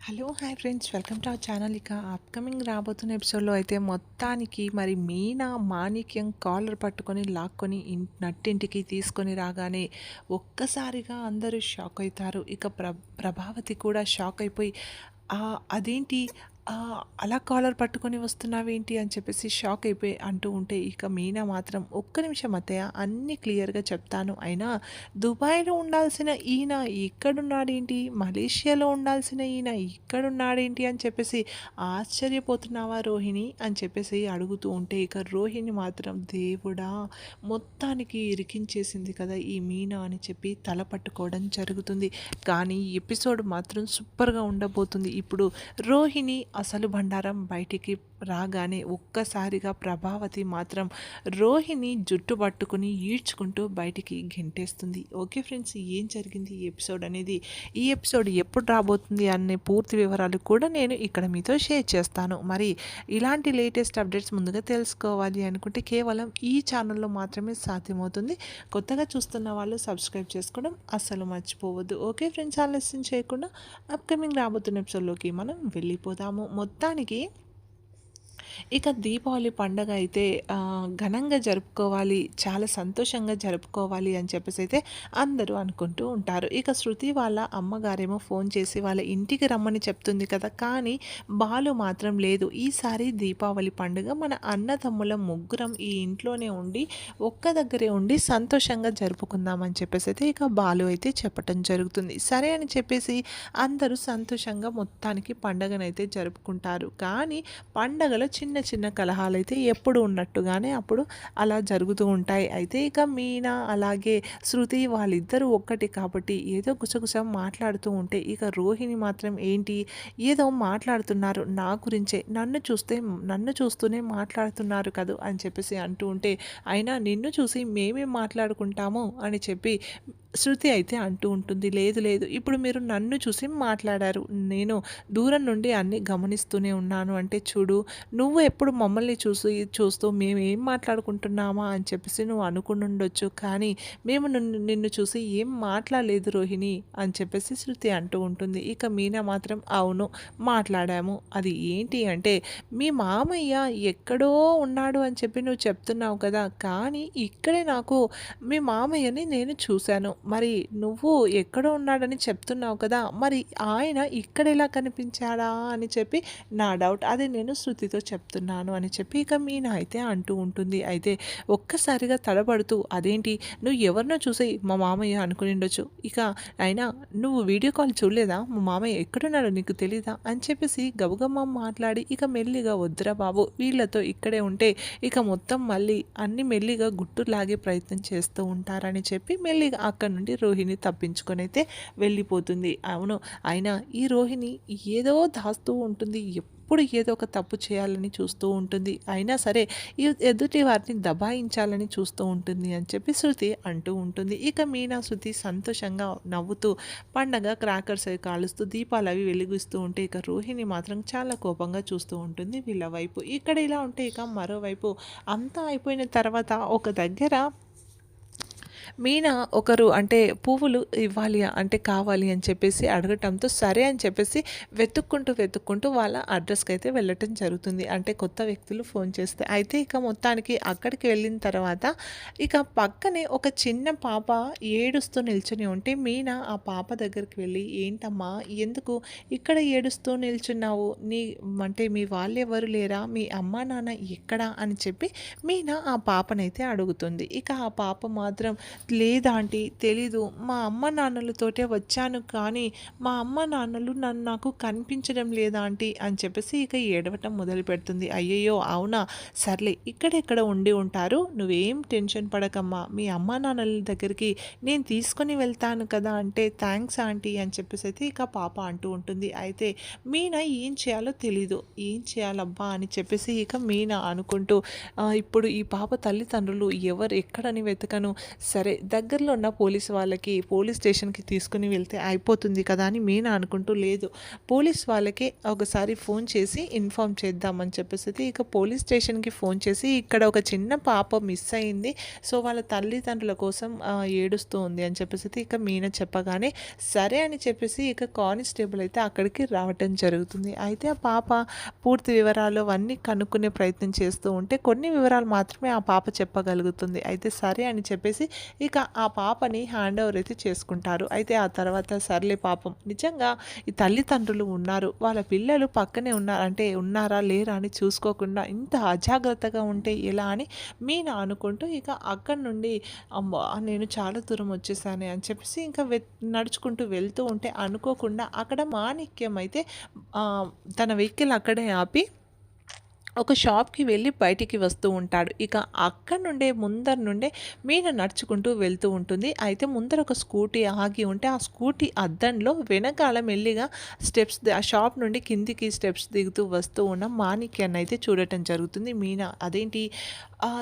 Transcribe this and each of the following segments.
Hello hi friends, welcome to our channel. ఇక upcoming రాబోతున్న ఎపిసోడ్లో అయితే మొత్తానికి మరి మీనా మాణిక్యం కాలర్ పట్టుకొని లాక్కొని నట్టింటికి తీసుకొని రాగానే ఒక్కసారిగా అందరూ షాక్ అవుతారు. ఇక ప్రభావతి కూడా షాక్ అయిపోయి అదేంటి అలా కాలర్ పట్టుకొని వస్తున్నావేంటి అని చెప్పేసి షాక్ అయిపోయి అంటూ ఉంటే, ఇక మీనా మాత్రం ఒక్క నిమిషం అత్తయ్య అన్నీ క్లియర్గా చెప్తాను, అయినా దుబాయ్లో ఉండాల్సిన ఈయన ఇక్కడున్నాడేంటి, మలేషియాలో ఉండాల్సిన ఈయన ఇక్కడున్నాడేంటి అని చెప్పేసి ఆశ్చర్యపోతున్నావా రోహిణి అని చెప్పేసి అడుగుతూ ఉంటే, ఇక రోహిణి మాత్రం దేవుడా మొత్తానికి ఇరికించేసింది కదా ఈ మీనా అని చెప్పి తల పట్టుకోవడం జరుగుతుంది. కానీ ఎపిసోడ్ మాత్రం సూపర్గా ఉండబోతుంది. ఇప్పుడు రోహిణి అసలు బండారం బయటికి రాగానే ఒక్కసారిగా ప్రభావతి మాత్రం రోహిణి జుట్టు పట్టుకుని ఈడ్చుకుంటూ బయటికి గెంటేస్తుంది. ఓకే ఫ్రెండ్స్, ఏం జరిగింది ఈ ఎపిసోడ్ అనేది, ఈ ఎపిసోడ్ ఎప్పుడు రాబోతుంది అనే పూర్తి వివరాలు కూడా నేను ఇక్కడ మీతో షేర్ చేస్తాను. మరి ఇలాంటి లేటెస్ట్ అప్డేట్స్ ముందుగా తెలుసుకోవాలి అనుకుంటే కేవలం ఈ ఛానల్లో మాత్రమే సాధ్యమవుతుంది. కొత్తగా చూస్తున్న వాళ్ళు సబ్స్క్రైబ్ చేసుకోవడం అస్సలు మర్చిపోవద్దు. ఓకే ఫ్రెండ్స్, ఆలస్యం చేయకుండా అప్కమింగ్ రాబోతున్న ఎపిసోడ్లోకి మనం వెళ్ళిపోదాము. మొత్తానికి ఇక దీపావళి పండగ అయితే ఘనంగా జరుపుకోవాలి, చాలా సంతోషంగా జరుపుకోవాలి అని చెప్పేసి అయితే అందరూ అనుకుంటూ ఉంటారు. ఇక శృతి వాళ్ళ అమ్మగారేమో ఫోన్ చేసి వాళ్ళ ఇంటికి రమ్మని చెప్తుంది కదా, కానీ బాలు మాత్రం లేదు, ఈసారి దీపావళి పండుగ మన అన్నదమ్ముల ముగ్గురం ఈ ఇంట్లోనే ఉండి ఒక్క దగ్గరే ఉండి సంతోషంగా జరుపుకుందామని చెప్పేసి అయితే ఇక బాలు అయితే చెప్పటం జరుగుతుంది. సరే అని చెప్పేసి అందరూ సంతోషంగా మొత్తానికి పండగనైతే జరుపుకుంటారు. కానీ పండగలో చిన్న చిన్న కలహాలైతే ఎప్పుడు ఉన్నట్టుగానే అప్పుడు అలా జరుగుతూ ఉంటాయి. అయితే ఇక మీనా అలాగే శృతి వాళ్ళిద్దరూ ఒక్కటి కాబట్టి ఏదో గుసగుస మాట్లాడుతూ ఉంటే, ఇక రోహిణి మాత్రం ఏంటి ఏదో మాట్లాడుతున్నారు నా గురించే, నన్ను చూస్తూనే మాట్లాడుతున్నారు కదా అని చెప్పేసి అంటూ ఉంటే, అయినా నిన్ను చూసి మేమే మాట్లాడుకుంటాము అని చెప్పి శృతి అయితే అంటూ ఉంటుంది. లేదు లేదు, ఇప్పుడు మీరు నన్ను చూసి మాట్లాడారు, నేను దూరం నుండి అన్నీ గమనిస్తూనే ఉన్నాను అంటే, చూడు నువ్వు ఎప్పుడు మమ్మల్ని చూస్తూ మేము ఏం మాట్లాడుకుంటున్నామా అని చెప్పేసి నువ్వు అనుకుని ఉండొచ్చు, కానీ మేము నిన్ను చూసి ఏం మాట్లాడలేదు రోహిణి అని చెప్పేసి శృతి అంటూ ఉంటుంది. ఇక మీనా మాత్రం అవును మాట్లాడాము, అది ఏంటి అంటే మీ మామయ్య ఎక్కడో ఉన్నాడు అని చెప్పి నువ్వు చెప్తున్నావు కదా, కానీ ఇక్కడే నాకు మీ మామయ్యని నేను చూశాను, మరి నువ్వు ఎక్కడో ఉన్నాడని చెప్తున్నావు కదా, మరి ఆయన ఇక్కడ ఎలా కనిపించాడా అని చెప్పి నా డౌట్, అది నేను శృతితో చెప్తున్నాను అని చెప్పి ఇక మీనా అయితే అంటూ ఉంటుంది. అయితే ఒక్కసారిగా తడబడుతూ అదేంటి నువ్వు ఎవరినో చూసి మా మామయ్య అనుకుని ఉండొచ్చు, ఇక అయినా నువ్వు వీడియో కాల్ చూడలేదా, మా మామయ్య ఎక్కడున్నాడో నీకు తెలీదా అని చెప్పేసి గబగబా మాట్లాడి ఇక మెల్లిగా వద్దురా బాబు వీళ్ళతో ఇక్కడే ఉంటే ఇక మొత్తం మళ్ళీ అన్ని మెల్లిగా గుట్టు లాగే ప్రయత్నం చేస్తూ ఉంటారని చెప్పి మెల్లిగా అక్కడ నుండి రోహిణి తప్పించుకొని అయితే వెళ్ళిపోతుంది. అవును, అయినా ఈ రోహిణి ఏదో దాస్తూ ఉంటుంది, ఎప్పుడు ఏదో ఒక తప్పు చేయాలని చూస్తూ ఉంటుంది, అయినా సరే ఈ ఎదుటి వారిని దబాయించాలని చూస్తూ ఉంటుంది అని చెప్పి శృతి అంటూ ఉంటుంది. ఇక మీనా శృతి సంతోషంగా నవ్వుతూ పండగ క్రాకర్స్ అవి కాలుస్తూ దీపాలు అవి వెలిగిస్తూ ఉంటే, ఇక రోహిణి మాత్రం చాలా కోపంగా చూస్తూ ఉంటుంది వీళ్ళ వైపు. ఇక్కడ ఇలా ఉంటే ఇక మరోవైపు అంతా అయిపోయిన తర్వాత ఒక దగ్గర మీనా ఒకరు అంటే పువ్వులు ఇవ్వాలి అంటే కావాలి అని చెప్పేసి అడగటంతో సరే అని చెప్పేసి వెతుక్కుంటూ వాళ్ళ అడ్రస్కి అయితే వెళ్ళటం జరుగుతుంది. అంటే కొత్త వ్యక్తులు ఫోన్ చేస్తే, అయితే ఇక మొత్తానికి అక్కడికి వెళ్ళిన తర్వాత ఇక పక్కనే ఒక చిన్న పాప ఏడుస్తూ నిల్చుని ఉంటే, మీనా ఆ పాప దగ్గరికి వెళ్ళి ఏంటమ్మా ఎందుకు ఇక్కడ ఏడుస్తూ నిల్చున్నావు, అంటే మీ వాళ్ళు ఎవరు లేరా, మీ అమ్మ నాన్న ఎక్కడా అని చెప్పి మీనా ఆ పాపనైతే అడుగుతుంది. ఇక ఆ పాప మాత్రం లేదా ఆంటీ తెలీదు, మా అమ్మ నాన్నలతోటే వచ్చాను, కానీ మా అమ్మ నాన్నలు నాకు కనిపించడం లేదా ఆంటీ అని చెప్పేసి ఇక ఏడవటం మొదలు పెడుతుంది. అయ్యయ్యో అవునా, సర్లే ఇక్కడెక్కడ ఉండి ఉంటారు, నువ్వేం టెన్షన్ పడకమ్మా, మీ అమ్మ నాన్నల దగ్గరికి నేను తీసుకొని వెళ్తాను కదా అంటే, థ్యాంక్స్ ఆంటీ అని చెప్పేసి అయితే ఇక పాప అంటూ ఉంటుంది. అయితే మీనా ఏం చేయాలో తెలీదు, ఏం చేయాలబ్బా అని చెప్పేసి ఇక మీనా అనుకుంటూ ఇప్పుడు ఈ పాప తల్లిదండ్రులు ఎవరు ఎక్కడని వెతకను, సరే దగ్గరలో ఉన్న పోలీస్ స్టేషన్‌కి తీసుకొని వెళ్తే అయిపోతుంది కదా అని మీనా అనుకుంటూ, లేదు పోలీస్ వాళ్ళకే ఒకసారి ఫోన్ చేసి ఇన్ఫార్మ్ చేద్దామని చెప్పేసి ఇక పోలీస్ స్టేషన్‌కి ఫోన్ చేసి, ఇక్కడ ఒక చిన్న పాప మిస్ అయింది. సో, వాళ్ళ తల్లిదండ్రుల కోసం ఏడుస్తూ ఉంది అని చెప్పేసి ఇక మీనా చెప్పగానే, సరే అని చెప్పేసి ఇక కానిస్టేబుల్ అయితే అక్కడికి రావటం జరుగుతుంది. అయితే ఆ పాప పూర్తి వివరాలు అవన్నీ కనుక్కునే ప్రయత్నం చేస్తూ ఉంటే కొన్ని వివరాలు మాత్రమే ఆ పాప చెప్పగలుగుతుంది. అయితే సరే అని చెప్పేసి ఇక ఆ పాపని హ్యాండ్ ఓవర్ అయితే చేసుకుంటారు. అయితే ఆ తర్వాత సర్లే పాపం నిజంగా ఈ తల్లిదండ్రులు ఉన్నారు, వాళ్ళ పిల్లలు పక్కనే ఉన్నారు అంటే ఉన్నారా లేరా అని చూసుకోకుండా ఇంత అజాగ్రత్తగా ఉంటే ఎలా అని మీనా అనుకుంటూ ఇక అక్కడి నుండి అమ్మా నేను చాలా దూరం వచ్చేసాను అని చెప్పేసి ఇంకా నడుచుకుంటూ వెళ్తూ ఉంటే అనుకోకుండా అక్కడ మాణిక్యం అయితే తన వెహికల్ అక్కడే ఆపి ఒక షాప్‌కి వెళ్ళి బయటికి వస్తూ ఉంటాడు. ఇక అక్కడి నుండే ముందర నుండే మీన నడుచుకుంటూ వెళ్తూ ఉంటుంది. అయితే ముందర ఒక స్కూటీ ఆగి ఉంటే ఆ స్కూటీ అద్దంలో వెనకాల మెల్లిగా ఆ షాప్ నుండి కిందికి స్టెప్స్ దిగుతూ వస్తూ ఉన్న మాణిక్యాన్ని అయితే చూడటం జరుగుతుంది మీన. అదేంటి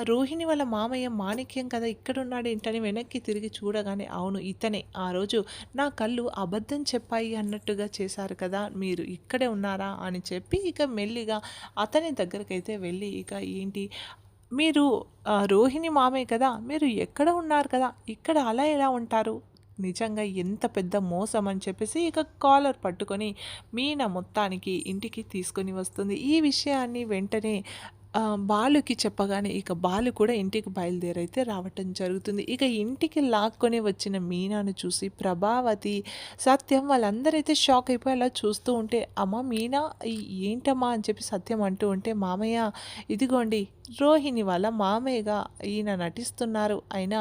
రోహిణి వాళ్ళ మామయ్య మాణిక్యం కదా ఇక్కడున్నాడు ఏంటని వెనక్కి తిరిగి చూడగానే, అవును ఇతనే, ఆ రోజు నా కళ్ళు అబద్ధం చెప్పాయి అన్నట్టుగా చేశారు కదా, మీరు ఇక్కడే ఉన్నారా అని చెప్పి ఇక మెల్లిగా అతని దగ్గరకైతే వెళ్ళి, ఇక ఏంటి మీరు రోహిణి మామయ్య కదా, మీరు ఎక్కడ ఉన్నారు కదా, ఇక్కడ అలా ఎలా ఉంటారు, నిజంగా ఎంత పెద్ద మోసం అని చెప్పేసి ఇక కాలర్ పట్టుకొని మీనా మొత్తానికి ఇంటికి తీసుకొని వస్తుంది. ఈ విషయాన్ని వెంటనే బాలుకి చెప్పగానే ఇక బాలు కూడా ఇంటికి బయలుదేరైతే రావటం జరుగుతుంది. ఇక ఇంటికి లాక్కొని వచ్చిన మీనాను చూసి ప్రభావతి, సత్యం వాళ్ళందరైతే షాక్ అయిపోయి అలా చూస్తూ ఉంటే, అమ్మ మీనా ఏంటమ్మా అని చెప్పి సత్యం అంటూ ఉంటే, మామయ్య ఇదిగోండి రోహిణి వాళ్ళ మామయ్యగా ఈయన నటిస్తున్నారు. అయినా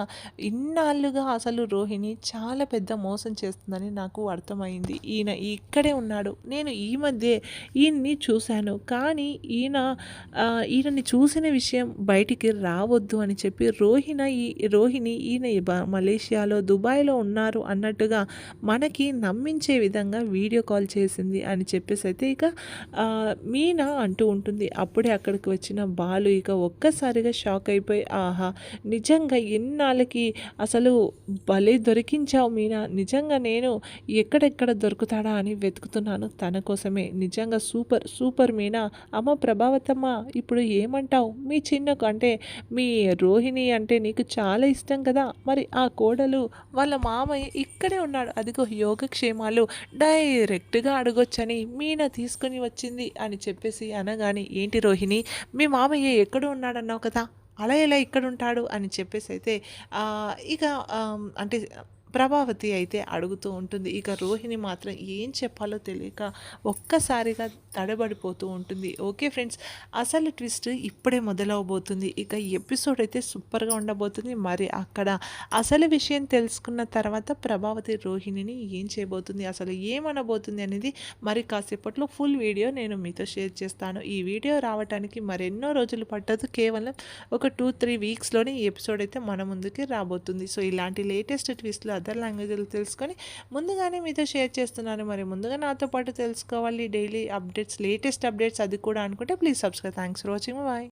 ఇన్నాళ్ళుగా అసలు రోహిణి చాలా పెద్ద మోసం చేస్తుందని నాకు అర్థమైంది. ఈయన ఇక్కడే ఉన్నాడు. నేను ఈ మధ్యే ఈయన్ని చూశాను. కానీ ఈయనని చూసిన విషయం బయటికి రావద్దు అని చెప్పి రోహిణి ఈయన మలేషియాలో దుబాయ్లో ఉన్నారు అన్నట్టుగా మనకి నమ్మించే విధంగా వీడియో కాల్ చేసింది అని చెప్పేసి అయితే ఇక మీనా అంటూ ఉంటుంది. అప్పుడే అక్కడికి వచ్చిన బాలు ఇక ఒక్కసారిగా షాక్ అయిపోయి, ఆహా నిజంగా ఎన్నాళ్ళకి అసలు భలే దొరికించావు మీనా, నిజంగా నేను ఎక్కడెక్కడ దొరుకుతాడా అని వెతుకుతున్నాను తన కోసమే, నిజంగా సూపర్ సూపర్ మీనా. అమ్మ ప్రభావతమ్మ ఇప్పుడు ఏమంటావు, మీ చిన్నకు అంటే మీ రోహిణి అంటే నీకు చాలా ఇష్టం కదా, మరి ఆ కోడలు వాళ్ళ మామయ్య ఇక్కడే ఉన్నాడు, అదిగో యోగక్షేమాలు డైరెక్ట్గా అడగొచ్చని మీనా తీసుకుని వచ్చింది అని చెప్పేసి అనగానే, ఏంటి రోహిణి మీ మామయ్య ఎక్కడ ఉన్నాడన్నావు కదా, అలా ఎలా ఇక్కడ ఉంటాడు అని చెప్పేసి అయితే ఇక అంటే ప్రభావతి అయితే అడుగుతూ ఉంటుంది. ఇక రోహిణి మాత్రం ఏం చెప్పాలో తెలియక ఒక్కసారిగా తడబడిపోతూ ఉంటుంది. ఓకే ఫ్రెండ్స్, అసలు ట్విస్ట్ ఇప్పుడే మొదలవబోతుంది. ఇక ఎపిసోడ్ అయితే సూపర్గా ఉండబోతుంది. మరి అక్కడ అసలు విషయం తెలుసుకున్న తర్వాత ప్రభావతి రోహిణిని ఏం చేయబోతుంది, అసలు ఏమనబోతుంది అనేది మరి కాసేపట్లో ఫుల్ వీడియో నేను మీతో షేర్ చేస్తాను. ఈ వీడియో రావడానికి మరెన్నో రోజులు పట్టదు, కేవలం ఒక 2-3 వీక్స్లోనే ఈ ఎపిసోడ్ అయితే మన ముందుకి రాబోతుంది. సో ఇలాంటి లేటెస్ట్ ట్విస్ట్లు అదర్ లాంగ్వేజ్లు తెలుసుకొని ముందుగానే మీతో షేర్ చేస్తున్నాను. మరి ముందుగా నాతో పాటు తెలుసుకోవాలి డైలీ అప్డేట్స్, లేటెస్ట్ అప్డేట్స్ అది కూడా అనుకుంటే please subscribe. Thanks for watching. Bye.